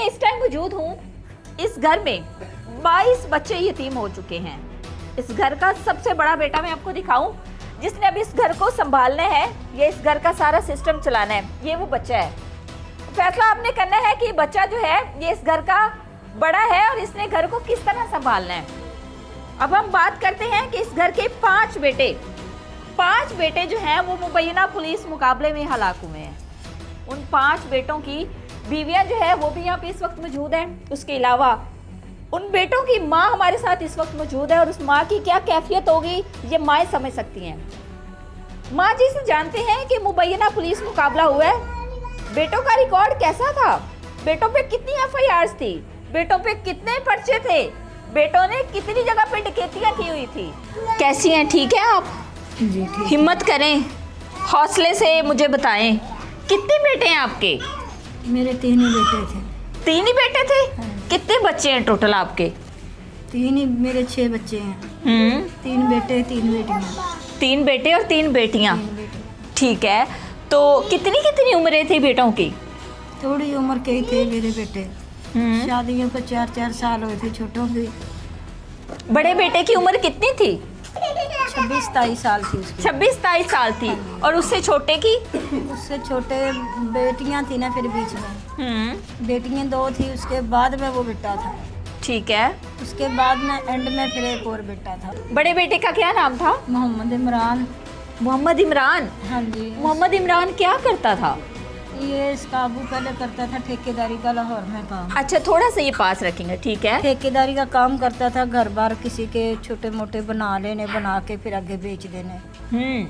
मैं इस टाइम मौजूद हूँ। इस घर में 22 बच्चे यतीम हो चुके हैं। इस घर का सबसे बड़ा बेटा मैं आपको दिखाऊं, जिसने अब इस घर को संभालना है, ये इस घर का सारा सिस्टम चलाना है, ये वो बच्चा है। फैसला आपने करना है कि बच्चा जो है ये इस घर का बड़ा है और इसने घर को किस तरह संभालना है। अब हम बात करते हैं कि इस घर के 5 बेटे जो हैं वो मुबैना पुलिस मुकाबले में हलाक हुए हैं। उन 5 बेटों की बीवियां जो है वो भी यहाँ पे इस वक्त मौजूद हैं। उसके अलावा उन बेटों की माँ हमारे साथ इस वक्त मौजूद है और उस माँ की क्या कैफियत होगी ये माएँ समझ सकती हैं। माँ जी से जानते हैं कि मुबैना पुलिस मुकाबला हुआ है, बेटों का रिकॉर्ड कैसा था, बेटों पे कितनी FIRs थी, बेटों पे कितने पर्चे थे, बेटों ने कितनी जगह पे डकैतियाँ की हुई थी। कैसी हैं, ठीक है आप? जी ठीक। हिम्मत करें, हौसले से मुझे बताएं, कितने बेटे हैं आपके? मेरे 3 ही बेटे थे। 3 ही बेटे थे? हाँ। कितने बच्चे हैं टोटल आपके? 3 ही, मेरे 6 बच्चे हैं। 3 बेटे 3 बेटियाँ। 3 बेटे और 3 बेटियां। 3 बेटे। ठीक है, तो कितनी उम्रें थी बेटों की? थोड़ी उम्र के ही थे मेरे बेटे। शादियों को 4-4 साल हुए थे छोटों की। बड़े बेटे की उम्र कितनी थी? 26-27 साल थी उसकी। 26-27 साल थी। और उससे छोटे की? उससे छोटे बेटियां थी ना, फिर बीच में बेटियां 2 थी, उसके बाद में वो बेटा था। ठीक है, उसके बाद में एंड में फिर एक और बेटा था। बड़े बेटे का क्या नाम था? मोहम्मद इमरान। मोहम्मद इमरान। हाँ जी। मोहम्मद इमरान क्या करता था? ये इस काबू पहले करता था ठेकेदारी का, लाहौर में काम। अच्छा, थोड़ा सा ये पास रखेंगे, ठीक है। ठेकेदारी का काम करता था, घर बार किसी के छोटे मोटे बना लेने, बना के फिर आगे बेच देने।